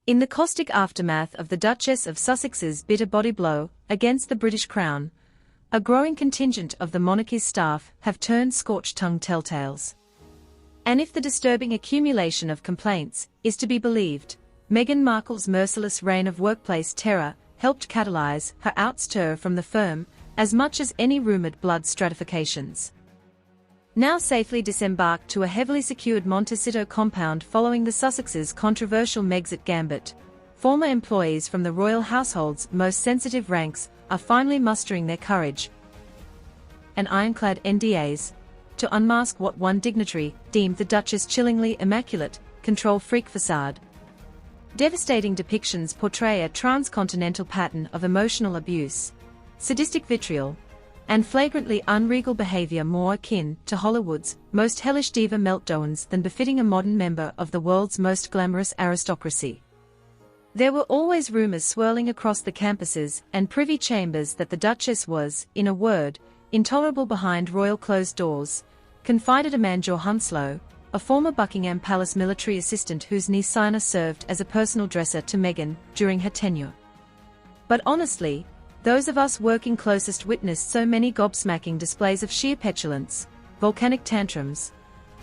In the caustic aftermath of the Duchess of Sussex's bitter body blow against the British Crown, a growing contingent of the monarchy's staff have turned scorched-tongued telltales. And if the disturbing accumulation of complaints is to be believed, Meghan Markle's merciless reign of workplace terror helped catalyze her ouster from the firm as much as any rumored blood stratifications. Now safely disembarked to a heavily secured Montecito compound following the Sussexes' controversial Megxit gambit, former employees from the royal household's most sensitive ranks are finally mustering their courage and ironclad NDAs to unmask what one dignitary deemed the Duchess' chillingly immaculate, control-freak facade. Devastating depictions portray a transcontinental pattern of emotional abuse, sadistic vitriol, and flagrantly unregal behavior more akin to Hollywood's most hellish diva meltdowns than befitting a modern member of the world's most glamorous aristocracy. There were always rumors swirling across the campuses and privy chambers that the Duchess was, in a word, intolerable behind royal closed doors, confided Amanda Hunslow, a former Buckingham Palace military assistant whose niece Sienna served as a personal dresser to Meghan during her tenure. But honestly, those of us working closest witnessed so many gobsmacking displays of sheer petulance, volcanic tantrums,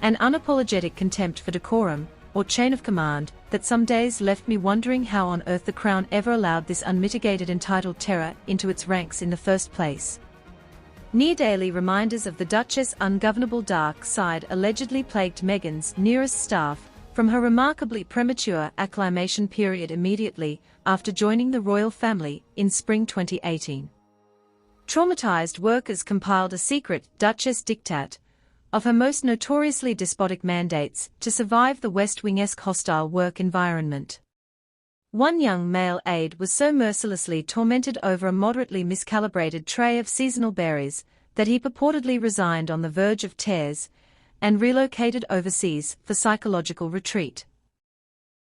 and unapologetic contempt for decorum or chain of command that some days left me wondering how on earth the Crown ever allowed this unmitigated entitled terror into its ranks in the first place. Near-daily reminders of the Duchess' ungovernable dark side allegedly plagued Meghan's nearest staff from her remarkably premature acclimation period immediately after joining the royal family in spring 2018. Traumatized workers compiled a secret Duchess diktat of her most notoriously despotic mandates to survive the West Wing-esque hostile work environment. One young male aide was so mercilessly tormented over a moderately miscalibrated tray of seasonal berries that he purportedly resigned on the verge of tears and relocated overseas for psychological retreat.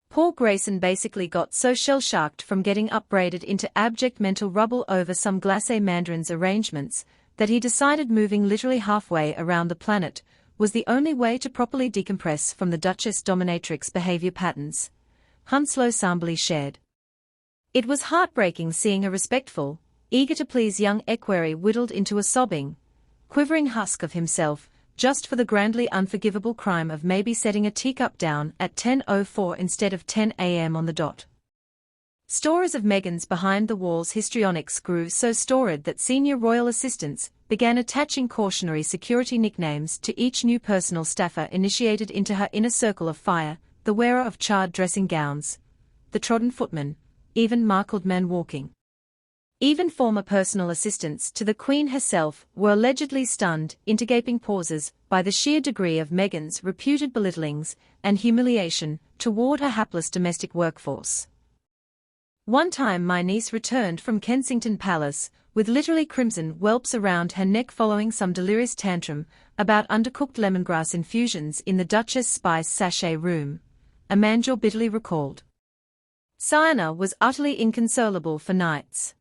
Poor Grayson basically got so shell-shocked from getting upbraided into abject mental rubble over some glacé mandarin's arrangements that he decided moving literally halfway around the planet was the only way to properly decompress from the Duchess dominatrix behavior patterns, Hunslow somberly shared. It was heartbreaking seeing a respectful, eager-to-please young equerry whittled into a sobbing, quivering husk of himself, just for the grandly unforgivable crime of maybe setting a teacup down at 10:04 instead of 10 a.m. on the dot. Stories of Meghan's behind-the-walls histrionics grew so storied that senior royal assistants began attaching cautionary security nicknames to each new personal staffer initiated into her inner circle of fire: the wearer of charred dressing gowns, the trodden footman, even Markled man walking. Even former personal assistants to the Queen herself were allegedly stunned into gaping pauses by the sheer degree of Meghan's reputed belittlings and humiliation toward her hapless domestic workforce. One time my niece returned from Kensington Palace with literally crimson whelps around her neck following some delirious tantrum about undercooked lemongrass infusions in the Duchess' spice sachet room, Amanda bitterly recalled. Sienna was utterly inconsolable for nights.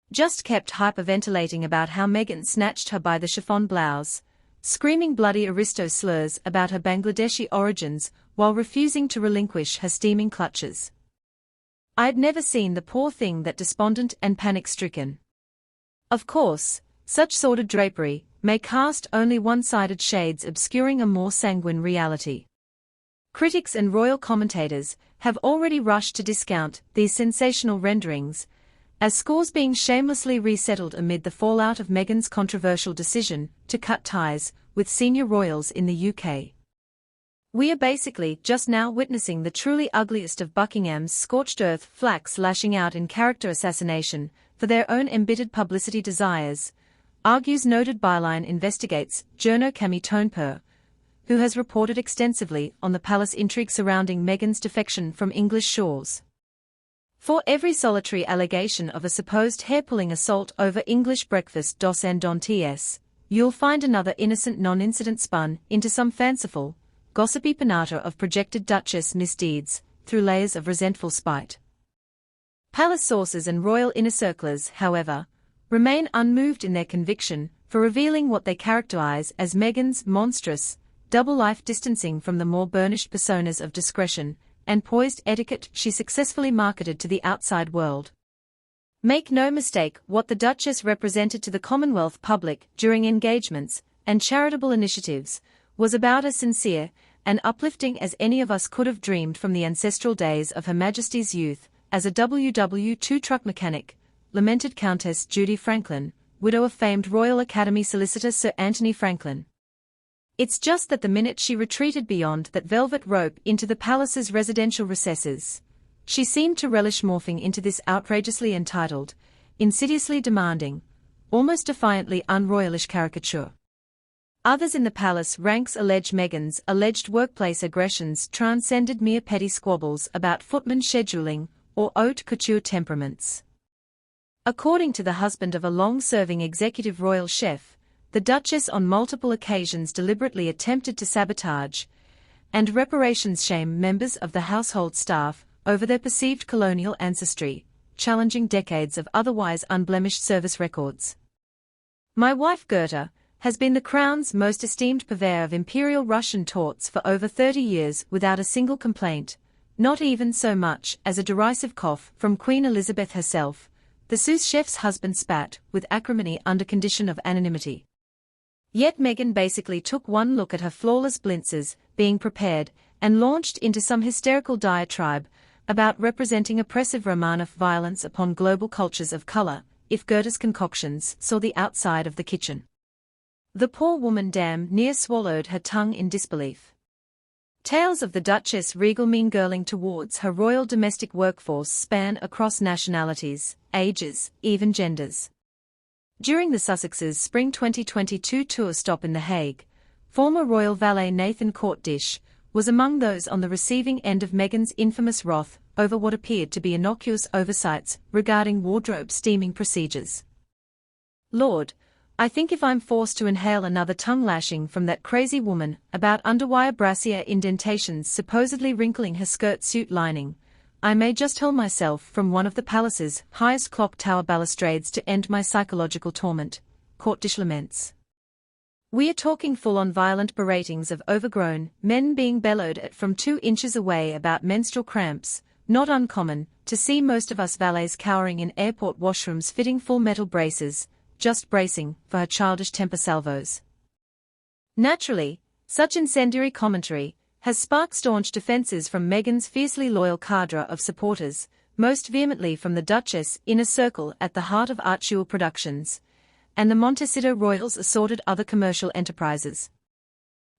Just kept hyperventilating about how Meghan snatched her by the chiffon blouse, screaming bloody aristo slurs about her Bangladeshi origins while refusing to relinquish her steaming clutches. I'd never seen the poor thing that despondent and panic-stricken. Of course, such sordid drapery may cast only one-sided shades obscuring a more sanguine reality. Critics and royal commentators have already rushed to discount these sensational renderings, as scores being shamelessly resettled amid the fallout of Meghan's controversial decision to cut ties with senior royals in the UK. We are basically just now witnessing the truly ugliest of Buckingham's scorched earth flacks lashing out in character assassination for their own embittered publicity desires, argues noted byline investigates journo Camille Tonepur, who has reported extensively on the palace intrigue surrounding Meghan's defection from English shores. For every solitary allegation of a supposed hair-pulling assault over English breakfast dos and don'ts, you'll find another innocent non-incident spun into some fanciful, gossipy panata of projected Duchess misdeeds through layers of resentful spite. Palace sources and royal inner circlers, however, remain unmoved in their conviction for revealing what they characterize as Meghan's monstrous, double life distancing from the more burnished personas of discretion, and poised etiquette she successfully marketed to the outside world. Make no mistake, what the Duchess represented to the Commonwealth public during engagements and charitable initiatives was about as sincere and uplifting as any of us could have dreamed from the ancestral days of Her Majesty's youth as a WW2 truck mechanic, lamented Countess Judy Franklin, widow of famed Royal Academy solicitor Sir Anthony Franklin. It's just that the minute she retreated beyond that velvet rope into the palace's residential recesses, she seemed to relish morphing into this outrageously entitled, insidiously demanding, almost defiantly unroyalish caricature. Others in the palace ranks allege Meghan's alleged workplace aggressions transcended mere petty squabbles about footman scheduling or haute couture temperaments. According to the husband of a long-serving executive royal chef, the Duchess on multiple occasions deliberately attempted to sabotage and reparations shame members of the household staff over their perceived colonial ancestry, challenging decades of otherwise unblemished service records. My wife Gerda has been the Crown's most esteemed purveyor of Imperial Russian torts for over 30 years without a single complaint, not even so much as a derisive cough from Queen Elizabeth herself, the sous chef's husband spat with acrimony under condition of anonymity. Yet Meghan basically took one look at her flawless blintzes being prepared and launched into some hysterical diatribe about representing oppressive Romanov violence upon global cultures of color, if Gerda's concoctions saw the outside of the kitchen. The poor woman damn near swallowed her tongue in disbelief. Tales of the Duchess' regal mean-girling towards her royal domestic workforce span across nationalities, ages, even genders. During the Sussexes' spring 2022 tour stop in The Hague, former royal valet Nathan Courtdish was among those on the receiving end of Meghan's infamous wrath over what appeared to be innocuous oversights regarding wardrobe steaming procedures. Lord, I think if I'm forced to inhale another tongue-lashing from that crazy woman about underwire brassiere indentations supposedly wrinkling her skirt suit lining, I may just hurl myself from one of the palace's highest clock tower balustrades to end my psychological torment, Courtdish laments. We are talking full-on violent beratings of overgrown men being bellowed at from 2 inches away about menstrual cramps, not uncommon to see most of us valets cowering in airport washrooms fitting full metal braces, just bracing for her childish temper salvos. Naturally, such incendiary commentary has sparked staunch defenses from Meghan's fiercely loyal cadre of supporters, most vehemently from the Duchess' inner circle at the heart of Archie Productions, and the Montecito Royals' assorted other commercial enterprises.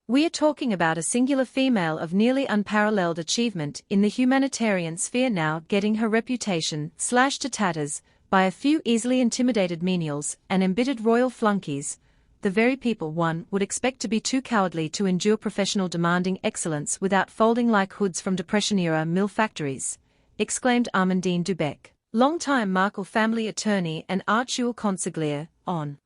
We are talking about a singular female of nearly unparalleled achievement in the humanitarian sphere now getting her reputation slashed to tatters by a few easily intimidated menials and embittered royal flunkies, the very people one would expect to be too cowardly to endure professional demanding excellence without folding like hoods from Depression-era mill factories, exclaimed Amandine Dubec, longtime Markle family attorney and Archie consigliere, on